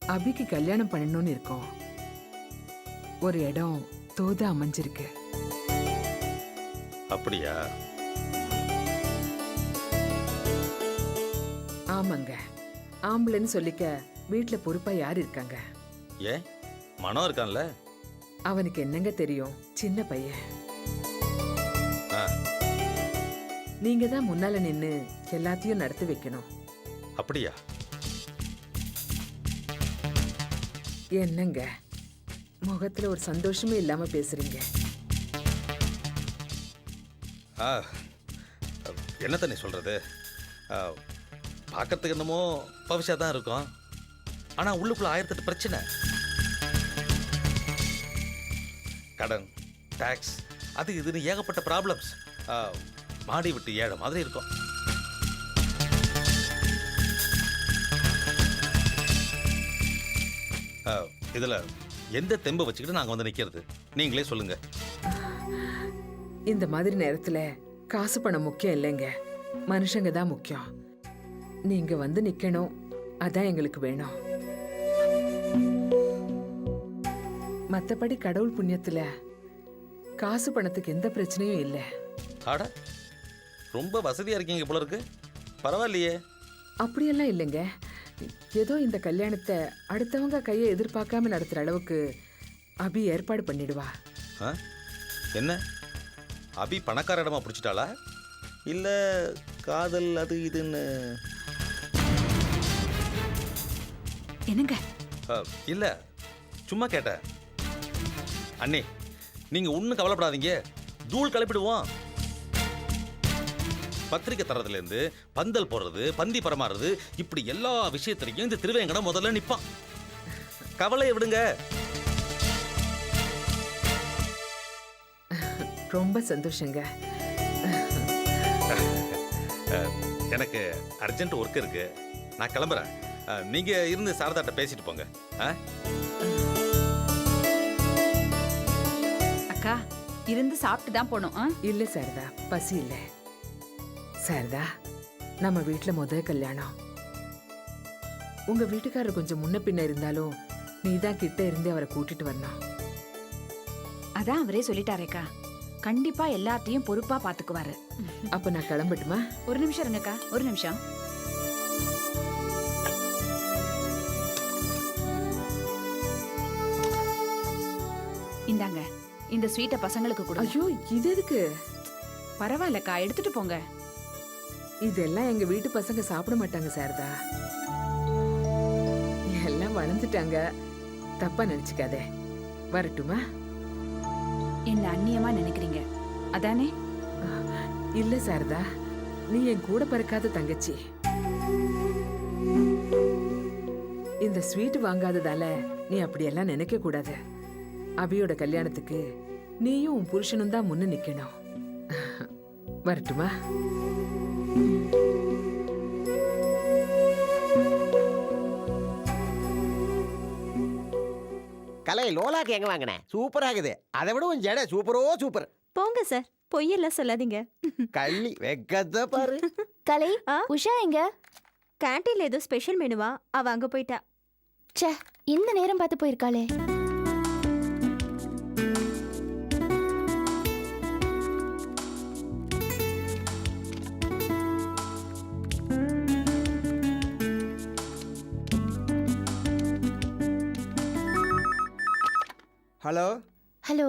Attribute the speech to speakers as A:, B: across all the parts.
A: அபிக்கு கல்யாணம் பண்ணணும்னு இருக்கோம். ஒரு இடம் தோதா அமைஞ்சிருக்கு.
B: அப்படியா?
A: ஆமாங்க. ஆம்பளைன்னு சொல்லிக்க வீட்டுல பொறுப்பா யார் இருக்காங்க?
B: ஏன் மனம் இருக்கான்ல?
A: அவனுக்கு என்னங்க தெரியும், சின்ன பையன்.
B: ஆ,
A: நீங்க தான் முன்னால நின்னு எல்லாத்தையும் நடத்தி வைக்கணும்.
B: அப்படியா?
A: என்னங்க முகத்துல ஒரு சந்தோஷமே இல்லாம பேசுறீங்க?
B: ஆ, என்ன தண்ணி சொல்றது? பார்க்கறதுக்கு என்னமோ பவிஷா தான் இருக்கும், ஆனா உள்ளுக்குள்ள 1008 பிரச்சனை. கடன், டாக்ஸ், அது இதுன்னு ஏகப்பட்ட ப்ராப்ளம்ஸ். மாடி விட்டு ஏழை மாதிரி இருக்கும். இதுல எந்த தெம்பை வச்சுக்கிட்டு நாங்க வந்து நிக்கிறது? நீங்களே சொல்லுங்க.
A: இந்த மாதிரி நேரத்துல காசு பணம் முக்கியம் இல்லைங்க, மனுஷங்க தான் முக்கியம். நீங்க வந்து நிக்கணும், அதான் எங்களுக்கு வேணும். மத்தபடி கடவுள் புண்ணியத்துல காசு பணத்துக்கு எந்த பிரச்சனையும் இல்லை.
B: ஆட, ரொம்ப வசதியா இருக்கீங்க போல இருக்கு. பரவாயில்லையே.
A: அப்படியெல்லாம் இல்லைங்க. ஏதோ இந்த கல்யாணத்தை அடுத்தவங்க கையை எதிர்பார்க்காம நடத்துற அளவுக்கு அபி ஏற்பாடு பண்ணிடுவா.
B: ஆ? என்ன அபி பணக்கார இடமா பிடிச்சிட்டாளா, இல்ல காதல் அது இதுன்னு?
C: என்னங்க?
B: இல்ல, சும்மா கேட்டேன். அண்ணே, நீங்க ஒன்றும் கவலைப்படாதீங்க, தூள் கிளப்பிடுவோம். பத்திரிக்கை தரதுல இருந்து பந்தல் போடுறது, பந்தி பரமாறுறது, இப்படி எல்லா விஷயத்திலையும் இந்த திருவேங்கடம் முதல்ல நிப்பான். கவலையை விடுங்க.
A: ரொம்ப சந்தோஷங்க.
B: எனக்கு அர்ஜென்ட் ஒர்க் இருக்கு, நான் கிளம்புறேன். நீங்க இருந்து சாரதாட்ட பேசிட்டு போங்க.
C: அக்கா, இருந்து சாப்பிட்டு தான் போனோம்.
A: இல்ல சாரதா, பசி இல்ல. சாரதா, நம்ம வீட்டுல முதல் கல்யாணம். உங்க வீட்டுக்காரர் கொஞ்சம் முன்ன பின்ன இருந்தாலும் நீதான் கிட்ட இருந்து அவரை கூட்டிட்டு வரணும்.
C: அதான் அவரே சொல்லிட்டாரேக்கா, கண்டிப்பா எல்லாத்தையும் பொறுப்பா பாத்துக்குவாரு.
A: அப்ப நான் கிளம்பட்டுமா?
C: ஒரு நிமிஷம் இருங்கக்கா, ஒரு நிமிஷம். இந்தாங்க, இந்த ஸ்வீட்டை பசங்களுக்கு கொடு.
A: ஐயோ, இது எதுக்கு?
C: பரவாயில்லக்கா, எடுத்துட்டு போங்க.
A: இதெல்லாம் எங்க வீட்டு பசங்க சாப்பிட மாட்டாங்க சாரதா. எல்லாம் வளர்ந்துட்டாங்க, தப்பா நினைச்சுக்காதே. வரட்டுமா?
C: என்ன அந்நியமா நினைக்கிறீங்க அதானே?
A: இல்ல சாரதா, நீ என் கூட பிறக்காத தங்கச்சி. இந்த ஸ்வீட் வாங்காததால நீ அப்படியெல்லாம் நினைக்க கூடாது. அபியோட கல்யாணத்துக்கு நீயும் உன் புருஷனும் தான் முன்ன நிக்கணும். வரட்டுமா?
D: கலை லோலாக்கு எங்க வாங்கினேன்? சூப்பரா இருக்குது. அதை விட உன் ஜடை சூப்பரோ சூப்பர்.
E: போங்க சார், பொய்யெல்லாம் சொல்லாதீங்க.
D: கள்ளி வெக்கத்தை பாரு.
E: கலை, உஷா எங்க? கேண்டீன்ல ஏதோ ஸ்பெஷல் மெனுவா, அவ அங்க போயிட்டா. ச்சே, இந்த நேரம் பார்த்து போயிருக்காளே.
D: ஹலோ
E: ஹலோ,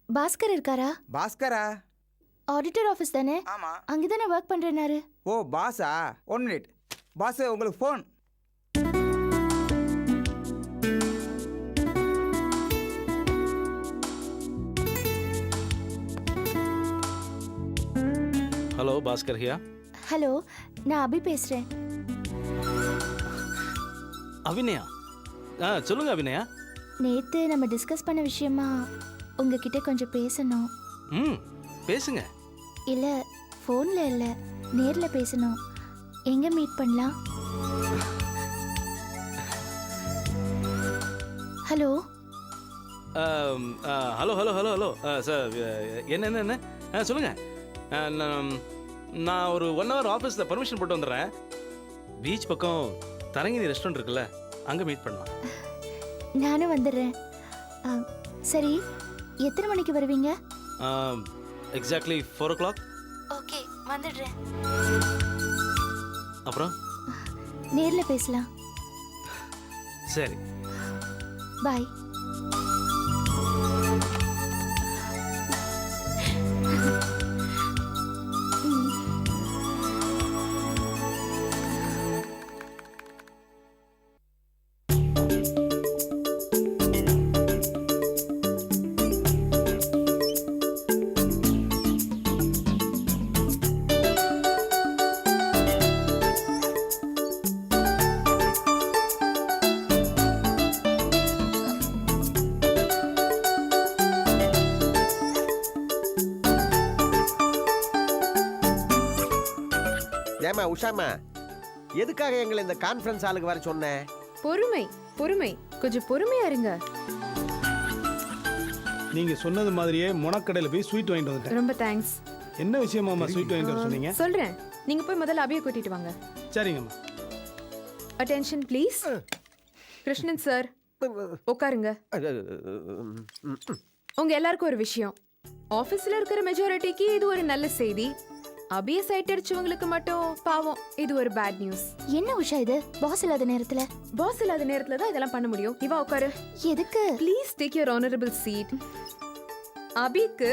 E: பாஸ்கர் இருக்காரா?
D: பாஸ்கரா?
E: ஆடிட்டர் ஆஃபீஸ் தானே?
D: ஆமா.
E: அங்கதானே ஒர்க் பண்றேனாரு.
D: ஓ பாஸா? 1 மினிட். பாஸ், உங்களுக்கு ஃபோன்.
F: ஹலோ, பாஸ்கர் ஹியா.
E: ஹலோ, நான் அபி பேசுறேன்.
F: அபிநயா? சொல்லுங்க அபிநயா.
E: நேத்து நம்ம டிஸ்கஸ் பண்ண விஷயமா உங்ககிட்ட கொஞ்சம் பேசணும்.
F: பேசுங்க.
E: இல்ல, ஃபோன்ல இல்ல, நேர்ல பேசணும். எங்க மீட் பண்ணலாம்? Hello
F: hello hello hello hello sir, என்ன என்ன என்ன சொல்லுங்க. நான் ஒரு 1 hour ஆஃபீஸில் பர்மிஷன் போட்டு வந்துடுறேன். பீச் பக்கம் தரங்கினி ரெஸ்டாரண்ட் இருக்குல்ல, அங்கே மீட் பண்ணலாம்.
E: நானும் வந்துடுறேன். சரி, எத்தனை மணிக்கு வருவீங்க?
F: Exactly 4 o'clock.
E: ஓகே, வந்துடுறேன்.
F: அப்புறம்
E: நேர்ல பேசலாம்.
F: சரி.
E: பாய்.
D: ஏமா உஷாமா, எதுக்காக எங்களை இந்த கான்ஃபரன்ஸ் ஹாலுக்கு வர சொன்னேன்?
G: பொறுமை பொறுமை, கொஞ்சம் பொறுமையா இருங்க.
H: நீங்க சொன்னது மாதிரியே முனக்கடையில போய் ஸ்வீட் வாங்கிட்டு வந்துட்டேன்.
G: ரொம்ப தேங்க்ஸ்.
H: என்ன விஷயமாமா ஸ்வீட் வாங்கிட்டு வர சொன்னீங்க?
G: சொல்றேன், நீங்க போய் முதல்ல அபியை கூட்டிட்டு வாங்க.
H: சரிங்கம்மா.
G: Attention please. கிருஷ்ணன் சார் உட்காருங்க. உங்க எல்லாருக்கும் ஒரு விஷயம், ஆபீஸ்ல இருக்கிற மெஜாரிட்டிக்கு இது ஒரு நல்ல செய்தி. அபிய சைட் அடிச்சவங்களுக்கு மட்டும் பாவம் இது ஒரு பேட் நியூஸ்.
E: என்ன உஷா இது? பாஸ் இல்லாத நேரத்துல?
G: பாஸ் இல்லாத நேரத்துல தான் இதெல்லாம் பண்ண முடியும். இவா உட்காரு.
E: எதுக்கு?
G: Please take your honourable seat. அபிக்கு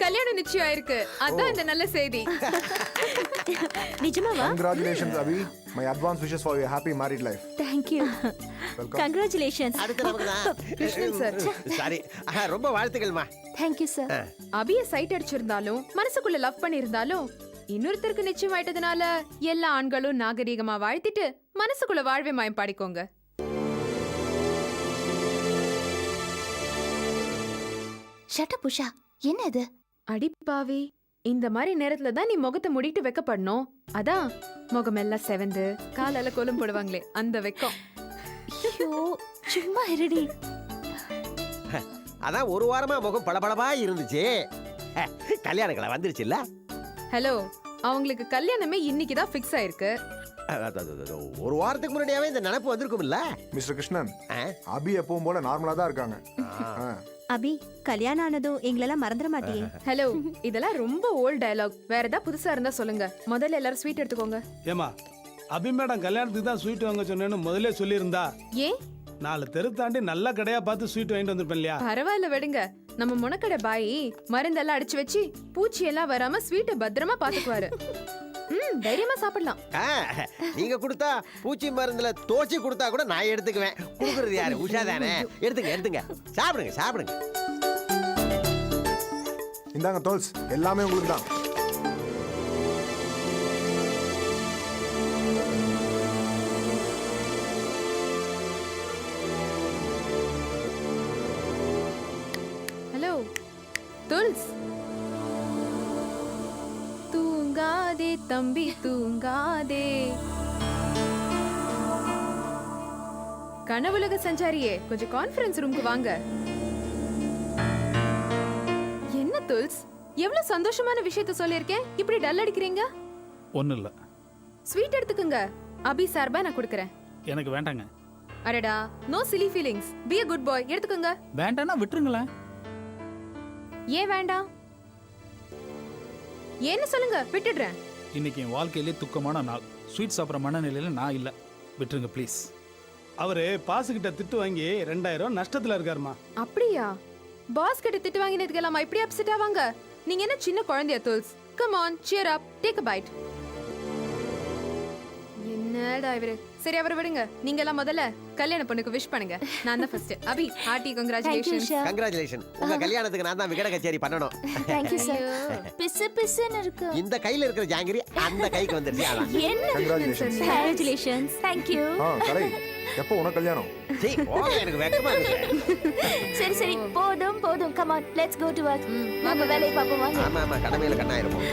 G: கல்யாணம் நிச்சயம் ஆயிருக்கு. அதான் இந்த நல்ல செய்தி.
E: நிஜமாவா?
I: Congratulations, Abhi. My advance wishes for your happy married life.
E: Thank you.
I: Welcome.
E: Congratulations.
D: அடுத்து நமக்கு
G: கிருஷ்ணன் சார்.
D: தான். சரி, ரொம்ப வாழ்த்துக்கள்மா.
E: Thank you, sir.
G: அபிய சைட் அடிச்சிருந்தாலும் மனசுக்குள்ள லவ் பண்ணிருந்தாலும் இன்னொருத்தருக்கு நிச்சயம் ஆயிட்டதுனால எல்லா ஆண்களும் நாகரீகமா வாழ்த்திட்டு மனசுக்குள்ள வாழ்வே மயம் பாடிக்கோங்க.
E: Shut up, Usha. என்ன இது?
G: அடிப்பாவி, இந்த மாதிரி நேரத்துல தான் நீ முகத்தை மூடிட்டு வெக்கப்படணும். அதான் முகமெல்லாம் செவந்து காலால கோலம் போடுவாங்களே அந்த வெக்கம்.
E: ஐயோ, சும்மா இருடி.
D: அதான் ஒரு வாரமா முகம் பளபளபா இருந்துச்சு. கல்யாணங்களை வந்துருச்சுல்ல.
G: ஹலோ, அவங்களுக்கு கல்யாணமே இன்னைக்கு தான் ஃபிக்ஸ் ஆயிருக்கு.
D: ஒரு வாரத்துக்கு முன்னாடியாவே இந்த நினைப்பு வந்திருக்கும்ல.
I: மிஸ்டர் கிருஷ்ணன், அபி எப்பவும் போல நார்மலா தான் இருக்காங்க.
J: அபி, கல்யாணம் ஆனதும் எங்களெல்லாம் மறந்துட மாட்டியே?
G: ஹலோ, இதெல்லாம் ரொம்ப ஓல்ட் டயலாக். வேற ஏதாவது புதுசா இருந்தா சொல்லுங்க. முதல்ல எல்லாரும் ஸ்வீட் எடுத்துக்கோங்க.
H: ஏமா, அபி மேடம் கல்யாணத்துக்கு தான் ஸ்வீட் வாங்க சொன்னேன்னு முதல்ல சொல்லியிருந்தா
G: ஏன்
H: 4 தெரு தாண்டி நல்ல கடையா பார்த்து ஸ்வீட் வாங்கிட்டு வந்திருப்பேன் இல்லையா?
G: பரவாயில்ல விடுங்க. நம்ம முனக்கடை பாய் மருந்தெல்லாம் அடிச்சு வச்சு பூச்சி எல்லாம் வராம ஸ்வீட்டை பத்திரமா பாத்துக்குவாரு. தைரியமா சாப்பிடலாம்.
D: நீங்க கொடுத்தா பூச்சி மருந்துல தோச்சி கொடுத்தா கூட நான் எடுத்துக்குவேன். கொடுக்கறது யாரு? உஷா தானே. எடுத்துங்க எடுத்துங்க, சாப்பிடுங்க சாப்பிடுங்க.
I: இந்தாங்க தோல்ஸ், எல்லாமே உங்களுக்கு தான்.
G: ஹலோ துல்ஸ், தூங்காதே தம்பி தூங்காதே. கனவுலக சஞ்சாரியே, கொஞ்சம் கான்ஃபரன்ஸ் ரூமுக்கு வாங்க. என்ன துல்ஸ், எவ்வளவு சந்தோஷமான விஷயத்த சொல்லியிருக்கேன், இப்படி டல் அடிக்கிறீங்க?
F: ஒன்றும் இல்லை.
G: ஸ்வீட் எடுத்துக்கங்க. அபி சார்பா நான் கொடுக்கறேன்.
F: எனக்கு வேண்டாங்க.
G: அடடா, no silly feelings. Be a good boy. எடுத்துக்கங்க.
F: வேண்டாம்னா விட்டுருங்களேன்.
G: ஏன் வேண்டாம்? ஏன்னு சொல்லுங்க, விட்டுடுறேன்.
F: இன்னைக்கு என் வாழ்க்கையிலே துக்கமான நாள். ஸ்வீட் சாப்பிட்ற மனநிலையில நான் இல்லை. விட்டுருங்க ப்ளீஸ்.
H: அவரு பாசு கிட்ட திட்டு வாங்கி 2000 நஷ்டத்துல இருக்காருமா.
G: அப்படியா? பாஸ் கிட்ட திட்டு வாங்கினதுக்கு எல்லாம் இப்படி அப்செட் ஆவாங்க? நீங்க என்ன சின்ன குழந்தையா துல்ஸ்? Come on, cheer up, take a bite. என்னடா இவரு. சரி, அவரை விடுங்க. நீங்க எல்லாம் முதல்ல கல்யாண பொண்ணுக்கு விஷ் பண்ணுங்க. நான் தான் ஃபர்ஸ்ட். அபி, ஹார்ட்டி கங்க்ராச்சுலேஷன்ஸ்.
D: கங்க்ராச்சுலேஷன். உங்க கல்யாணத்துக்கு நான் தான் விகட கச்சேரி பண்ணணும்.
E: Thank you, sir. பிசு பிசுன்னு இருக்கு.
D: இந்த கையில இருக்கிற ஜாங்கிரி அந்த கைக்கு வந்துருச்சு. அதான்.
E: என்ன?
I: Congratulations.
E: Congratulations. Thank you.
I: கலை, எப்போ உனக்கு கல்யாணம்?
D: சீ, போங்க, எனக்கு வெக்கமா இருக்கு.
E: சரி சரி, போதும் போதும். Come on, let's go to work. நம்ம வேலையை பார்ப்போம் வாங்க.
D: ஆமா ஆமா, கடமையில கண்ணாயிருப்போம்.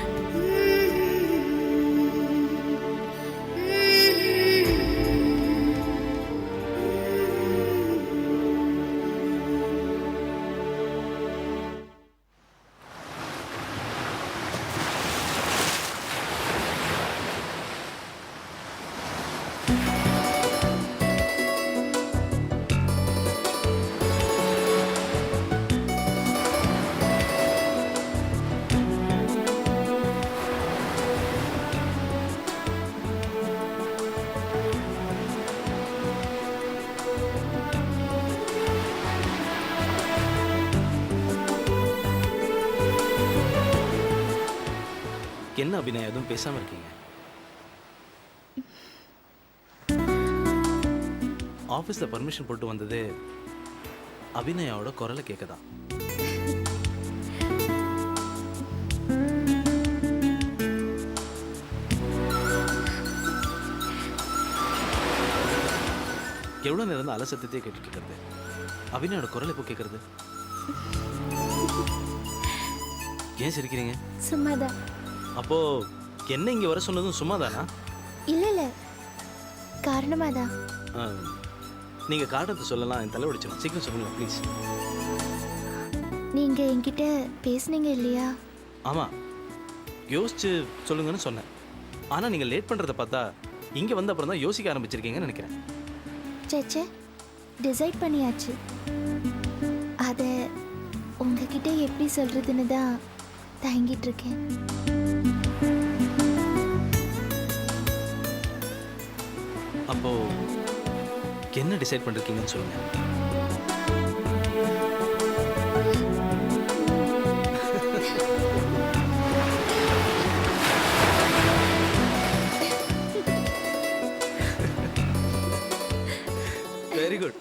K: என்ன அபிநயா எதுவும் பேசாம இருக்கீங்க? ஆஃபீஸில் பர்மிஷன் போட்டு வந்தது அபிநயாவோட குரலை கேட்கதான். எவ்வளோ நேரம் தான் அலசத்தத்தையே கேட்டுட்டு இருக்கிறது? அபிநயோட குரல் எப்போ கேட்கறது? ஏன் சிரிக்கிறீங்க?
E: சும்மாதான்.
K: அப்போ என்ன இங்கே வர சொன்னதும் சும்மாதானா?
E: இல்ல இல்ல, காரணமாதான்.
K: நீங்கள் காரணத்தை சொல்லலாம், என் தலை உடைச்சிடும். சீக்கிரம் சொல்லுங்க ப்ளீஸ்.
E: நீங்க என்கிட்ட பேசுனீங்க இல்லையா?
K: ஆமாம், யோசிச்சு சொல்லுங்கன்னு சொன்னேன். ஆனால் நீங்கள் லேட் பண்ணுறதை பார்த்தா இங்கே வந்த அப்புறம் தான் யோசிக்க ஆரம்பிச்சிருக்கீங்கன்னு நினைக்கிறேன்.
E: சேச்சே, டிசைட் பண்ணியாச்சு. அதை உங்ககிட்ட எப்படி சொல்றதுன்னு தான் தயங்கிட்டு இருக்கேன்.
K: அப்போ என்ன டிசைட் பண்ணிருக்கீங்கன்னு சொல்லுங்க. Very good.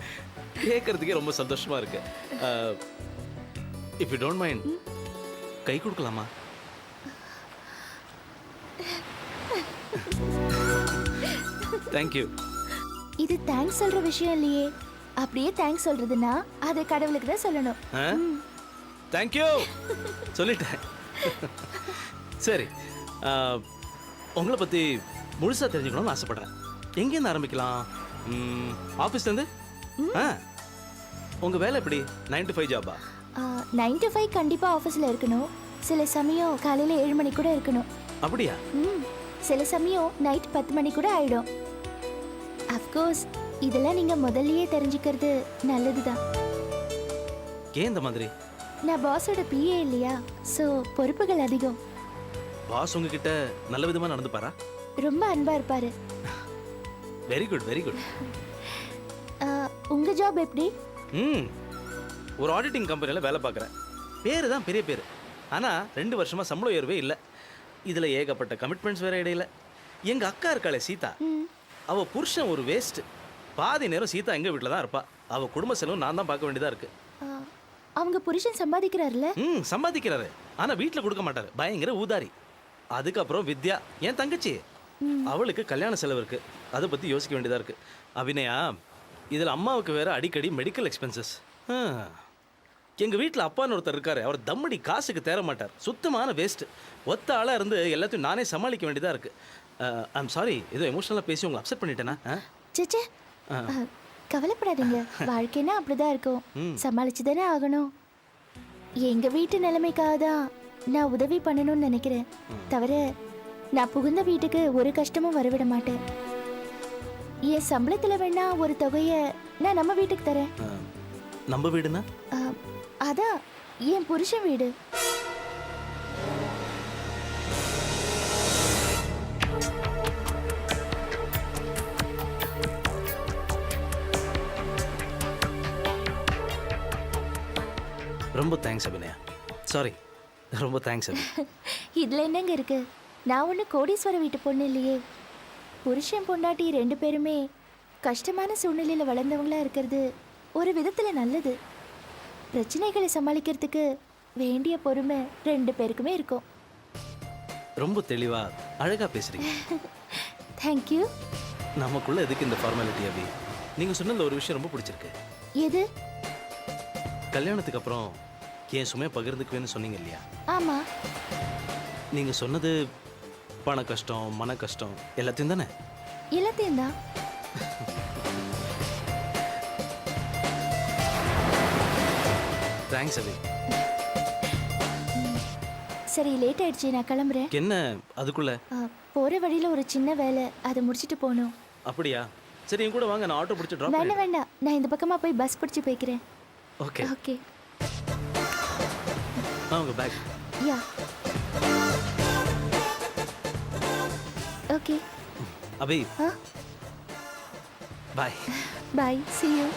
K: கேட்கறதுக்கே ரொம்ப சந்தோஷமா இருக்கு. இஃப் யூ டோன்ட் மைண்ட், கை கொடுக்கலாமா? தேங்க்யூ.
E: இது தேங்க்ஸ் சொல்ற விஷயம் இல்லையே. அப்படியே தேங்க்ஸ் சொல்றதுன்னா அதை கடவுளுக்கு தான் சொல்லணும்.
K: தேங்க்யூ சொல்லிட்டேன். சரி, உங்களை பற்றி முழுசாக தெரிஞ்சுக்கணும்னு ஆசைப்படுறேன். எங்கேருந்து ஆரம்பிக்கலாம்? ஆஃபீஸ்லேருந்து? உங்கள் வேலை எப்படி? 9 to 5 ஜாபா?
E: 9 to 5 கண்டிப்பா ஆஃபீஸில் இருக்கணும். சில சமயம் காலையில் 7 மணி கூட இருக்கணும்.
K: அப்படியா?
E: சில சமயம் நைட் 10 மணி கூட ஆயிடும். அஃப்கோர்ஸ் இதெல்லாம் நீங்க முதல்லயே தெரிஞ்சுக்கிறது நல்லதுதான்.
K: ஏன் இந்த மாதிரி?
E: நான் பாஸோட பிஏ இல்லையா, ஸோ பொறுப்புகள் அதிகம்.
K: பாஸ் உங்ககிட்ட நல்ல விதமாக நடந்துப்பாரா?
E: ரொம்ப அன்பா இருப்பாரு.
K: Very good, very good.
E: உங்க ஜாப் எப்படி?
K: ஒரு ஆடிட்டிங் கம்பெனியில் வேலை பார்க்குறேன். பேரு தான் பெரிய பேர், ஆனால் 2 வருஷமாக சம்பள உயர்வே இல்லை. இதில் ஏகப்பட்ட கமிட்மெண்ட்ஸ் வேற இடையில. எங்கள் அக்கா இருக்காளே சீதா, அவள் புருஷன் ஒரு வேஸ்ட். பாதி நேரம் சீதா எங்கள் வீட்டில் தான் இருப்பா. அவள் குடும்ப செலவு நான் தான் பார்க்க வேண்டியதாக இருக்கு.
E: அவங்க புருஷன் சம்பாதிக்கிறாருல்ல?
K: சம்பாதிக்கிறாரு, ஆனால் வீட்டில் கொடுக்க மாட்டாரு. பயங்கர ஊதாரி. அதுக்கப்புறம் வித்யா, என் தங்கச்சி, அவளுக்கு கல்யாண செலவு இருக்கு. அதை பற்றி யோசிக்க வேண்டியதாக இருக்கு. அபிநயா, இதில் அம்மாவுக்கு வேற அடிக்கடி மெடிக்கல் எக்ஸ்பென்சஸ். எங்கள் வீட்டில் அப்பான்னு ஒருத்தர் இருக்காரு. அவர் தம்மடி காசுக்கு தேர மாட்டார். சுத்தமான வேஸ்ட். ஒத்த ஆளாக இருந்து எல்லாத்தையும் நானே சமாளிக்க வேண்டியதாக இருக்கு. ஐம் சாரி, ஏதோ எமோஷனலாக பேசி உங்களை அப்செட் பண்ணிட்டேனா?
E: சேச்சே, கவலைப்படாதீங்க. வாழ்க்கைன்னா அப்படிதான் இருக்கும். சமாளிச்சு தானே ஆகணும். எங்க வீட்டு நிலைமைக்காக தான் நான் உதவி பண்ணணும்னு நினைக்கிறேன். தவிர நான் புகுந்த வீட்டுக்கு ஒரு கஷ்டமும் வரவிட மாட்டேன். என் சம்பளத்தில் வேணா ஒரு தொகையை நான் நம்ம வீட்டுக்கு தரேன்.
K: நம்ம வீடுனா?
E: அதான் என் புருஷன் வீடு.
K: ரொம்ப தேங்க்ஸ் அபிநயா. சாரி, ரொம்ப தேங்க்ஸ் அபி.
E: இதில் என்னங்க இருக்கு? நான் ஒன்றும் கோடீஸ்வர வீட்டு பொண்ணு இல்லையே. புருஷன் பொண்டாட்டி 2 பேருமே கஷ்டமான சூழ்நிலையில் வளர்ந்தவங்களா இருக்கிறது ஒரு விதத்தில் நல்லது. பிரச்சனைகளை சமாளிக்கிறதுக்கு வேண்டிய பொறுமை 2 பேருக்குமே இருக்கும்.
K: ரொம்ப தெளிவா அழகா பேசுறீங்க.
E: தேங்க்யூ.
K: நமக்குள்ள எதுக்கு இந்த ஃபார்மாலிட்டி அபி? நீங்க சொன்னதுல ஒரு விஷயம் ரொம்ப பிடிச்சிருக்கு.
E: எது?
K: கல்யாணத்துக்கு அப்புறம் என் சுமையை பகிர்ந்துக்குவேன்னு சொன்னீங்க இல்லையா?
E: ஆமா.
K: நீங்க சொன்னது பண கஷ்டம், மன கஷ்டம் எல்லாத்தையும் தானே?
E: எல்லாத்தையும் தான்.
K: தேங்க்ஸ் அபி.
E: சரி, லேட் ஆயிடுச்சு, நான் கிளம்புறேன்.
K: என்ன அதுக்குள்ள?
E: போற வழியில ஒரு சின்ன வேலை, அதை முடிச்சிட்டு போகணும்.
K: அப்படியா? சரி, என் கூட வாங்க, நான் ஆட்டோ பிடிச்சி ட்ராப்
E: வேண்டாம் வேண்டாம், நான் இந்த பக்கமா போய் பஸ் பிடிச்சி போய்க்கிறேன்.
K: Okay
E: okay.
K: உங்க bag.
E: Yeah. Okay
K: Abhi. Bye.
E: Bye, see you.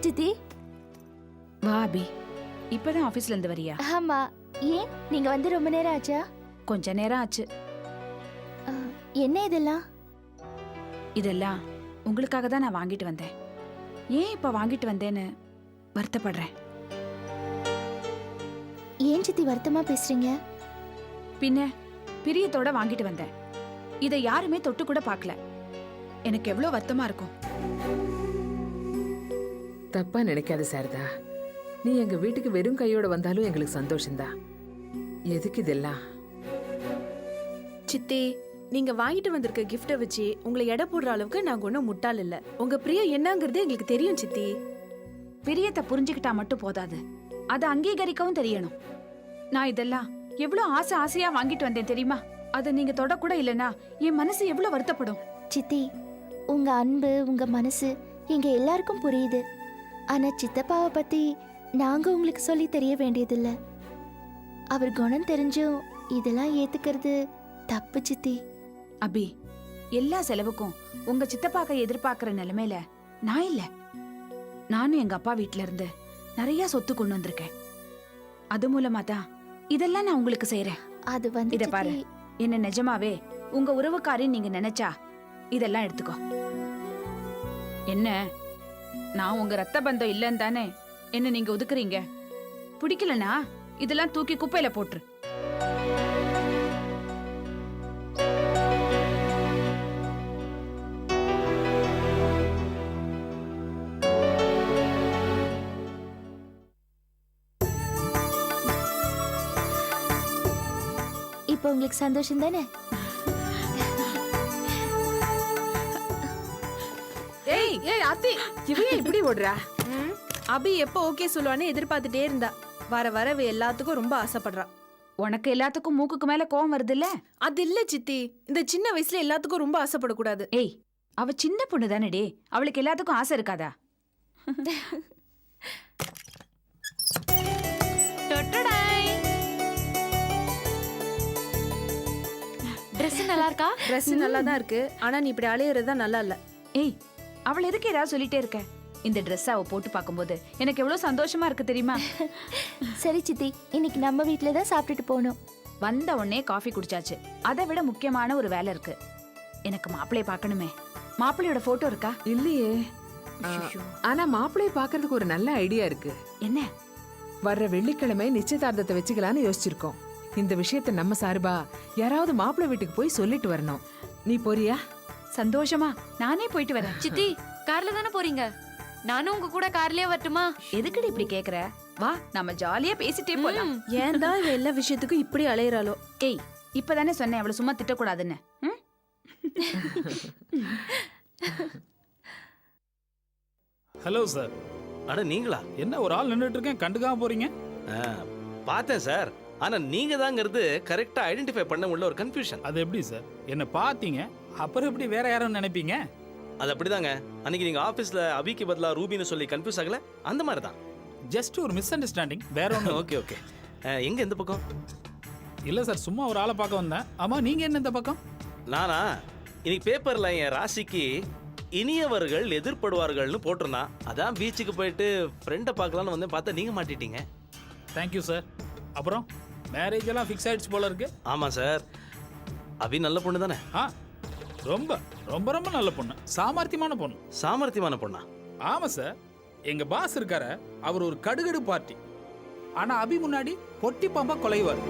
E: சித்தி.
C: வா அபி, இப்பதான் ஆபீஸ்ல இருந்து வரியா?
E: ஆமா. ஏன் நீங்க வந்து ரொம்ப நேரம் ஆச்சா?
C: கொஞ்ச நேரம் ஆச்சு.
E: என்ன இதெல்லாம்?
C: இதெல்லாம் உங்களுக்காக தான் நான் வாங்கிட்டு வந்தேன். ஏன் இப்ப வாங்கிட்டு வந்தேன்னு வருத்தப்படுறேன்.
E: ஏன் சித்தி வருத்தமா பேசுறீங்க?
C: பின்ன பிரியத்தோட வாங்கிட்டு வந்தேன். இதை யாருமே தொட்டு கூட பார்க்கல. எனக்கு எவ்வளவு வருத்தமா இருக்கும்.
A: தப்பா நினைக்காத சாரதா. நீ எங்க வீட்டுக்கு வெறும் கையோட வந்தாலும் எங்களுக்கு சந்தோஷம்தான். எதுக்கு இதெல்லாம்?
L: சித்தி, நீங்க வாங்கிட்டு வந்திருக்க கிஃப்ட வச்சு உங்களை எடை போடுற அளவுக்கு நாங்க ஒன்றும் முட்டாள் இல்ல. உங்க பிரியம் என்னங்கிறது எங்களுக்கு தெரியும் சித்தி.
C: பிரியத்தை புரிஞ்சுக்கிட்டா மட்டும் போதாது, அதை அங்கீகரிக்கவும் தெரியணும். நான் இதெல்லாம் எவ்வளவு ஆசையா வாங்கிட்டு வந்தேன் தெரியுமா? அதை நீங்க தொடக்கூட இல்லைன்னா என் மனசு எவ்வளவு வருத்தப்படும்.
E: சித்தி, உங்க அன்பு, உங்க மனசு எங்க எல்லாருக்கும் புரியுது. ஆனா சித்தப்பாவை பத்தி நாங்க உங்களுக்கு சொல்லி தெரிய வேண்டியதில்ல. அவர் குணம் தெரிஞ்சும் இதெல்லாம் ஏத்துக்கிறது தப்பு சித்தி.
C: அபி, எல்லா செலவுக்கும் உங்க சித்தப்பாக்க எதிர்பார்க்கிற நிலைமையில நான் இல்ல. நானும் எங்க அப்பா வீட்ல இருந்து நிறைய சொத்து கொண்டு வந்திருக்கேன். அது மூலமா தான் இதெல்லாம் நான் உங்களுக்கு செய்யறேன்.
E: அது வந்து
C: இத பாரு, என்ன நிஜமாவே உங்க உறவுக்காரின்னு நீங்க நினைச்சா இதெல்லாம் எடுத்துக்கோ. என்ன, நான் உங்க ரத்த பந்தம் இல்லன்னு தானே என்ன நீங்க ஒதுக்குறீங்க? பிடிக்கலனா இதெல்லாம் தூக்கி குப்பையில போட்டுரு.
E: இப்போ உங்களுக்கு சந்தோஷம் தானே?
G: ஏய் ஏய் ஆத்தி, இவன் இப்படி ஓடுறா?
L: அபி எப்போ ஓகே சொல்லுவான்னு எதிர்பார்த்துட்டே இருந்தா. வர வர எல்லாத்துக்கும் ரொம்ப ஆசைப்படுறா.
C: உனக்கு எல்லாத்துக்கும் மூக்குக்கு மேல கோவம் வருது இல்ல?
L: அது இல்ல சித்தி, இந்த சின்ன வயசுல எல்லாத்துக்கும் ரொம்ப ஆசைப்படக்கூடாது.
C: ஏய், அவ சின்ன பொண்ணு தானே, அவளுக்கு எல்லாத்துக்கும் ஆசை இருக்காதா?
L: ட்ரெஸ் நல்லா இருக்கா? ட்ரெஸ் நல்லா தான் இருக்கு. ஆனா நீ இப்படி அலையறது தான் நல்லா இல்ல.
C: ஏய், அவள் எதுக்கு ஏதாவது சொல்லிட்டே இருக்க? இந்த ட்ரெஸ் அவ போட்டு பார்க்கும்போது எனக்கு எவ்வளவு சந்தோஷமா இருக்கு தெரியுமா?
E: சரி சித்தி, இன்னைக்கு நம்ம வீட்ல தான் சாப்பிட்டுட்டு போகணும்.
C: வந்த உடனே காஃபி குடிச்சாச்சு. அதை விட முக்கியமான ஒரு வேலை இருக்கு. எனக்கு மாப்பிள்ளைய பார்க்கணுமே. மாப்பிள்ளையோட போட்டோ இருக்கா?
A: இல்லையே. ஆனா மாப்பிள்ளைய பாக்குறதுக்கு ஒரு நல்ல ஐடியா இருக்கு.
C: என்ன?
A: வர்ற வெள்ளிக்கிழமை நிச்சயதார்த்தத்தை வச்சுக்கலான்னு யோசிச்சிருக்கோம். இந்த விஷயத்தை நம்ம சார்பா யாராவது மாப்பிள்ளை வீட்டுக்கு போய் சொல்லிட்டு வரணும். நீ போறியா?
C: சந்தோஷமா, நானே போயிட்டு வரேன்.
M: சித்தி, கார்ல தானே போறீங்க? நானும் உங்க கூட கார்லயே வரட்டுமா?
C: எதுக்குடி இப்படி கேக்குற? வா, நம்ம ஜாலியா பேசிட்டே போலாம்.
L: ஏன் தான் இவ எல்லா விஷயத்துக்கும் இப்படி அலையறாளோ?
C: ஏய், இப்பதானே சொன்னேன் அவளை சும்மா திட்டக்கூடாதுன்னு.
F: Hello sir.
K: அட நீங்களா?
F: என்ன ஒரு ஆள் நின்றுட்டு இருக்கேன், கண்டுக்காம போறீங்க?
K: பார்த்தேன் சார். ஆனா நீங்க தாங்கிறது கரெக்டா ஐடென்டிஃபை பண்ண உள்ள ஒரு கன்ஃபியூஷன்.
F: அது எப்படி சார்? என்ன பார்த்தீங்க, அப்புறம் எப்படி வேற யாரும் நினைப்பீங்க?
K: அது அப்படிதாங்க. அன்னைக்கு நீங்க ஆபீஸ்ல அபிக்கு பதிலா ரூபின்னு சொல்லி கன்ஃபியூஸ் ஆகல? அந்த மாதிரி தான்.
F: ஜஸ்ட் ஒரு மிஸ் அண்டர்ஸ்டாண்டிங், வேற ஒன்று.
K: Okay okay. எங்க எந்த பக்கம்?
F: இல்லை சார், சும்மா ஒரு ஆளை பார்க்க வந்தேன். ஆமா, நீங்க என்ன இந்த பக்கம்?
K: நானா? இன்னைக்கு பேப்பர்ல என் ராசிக்கு இனியவர்கள் எதிர்படுவார்கள்னு போட்டிருந்தான். அதான் பீச்சுக்கு போயிட்டு ஃப்ரெண்டை பார்க்கலான்னு வந்து பார்த்தா நீங்க மாட்டிட்டீங்க.
F: Thank you sir. அப்புறம் மேரேஜ் எல்லாம் ஃபிக்ஸ் ஆயிடுச்சு போல இருக்கு.
K: ஆமா சார். அபி நல்ல பொண்ணு தானே?
F: ரொம்ப ரொம்ப ரொம்ப நல்ல பொண்ணு, சாமர்த்தியமான பொண்ணு.
K: சாமர்த்தியமான பொண்ணா?
F: ஆமா சார். எங்க பாஸ் இருக்காரு, அவர் ஒரு கடுகடு பார்ட்டி. ஆனா அபி முன்னாடி பொட்டி பாம்பா கொலைவார்.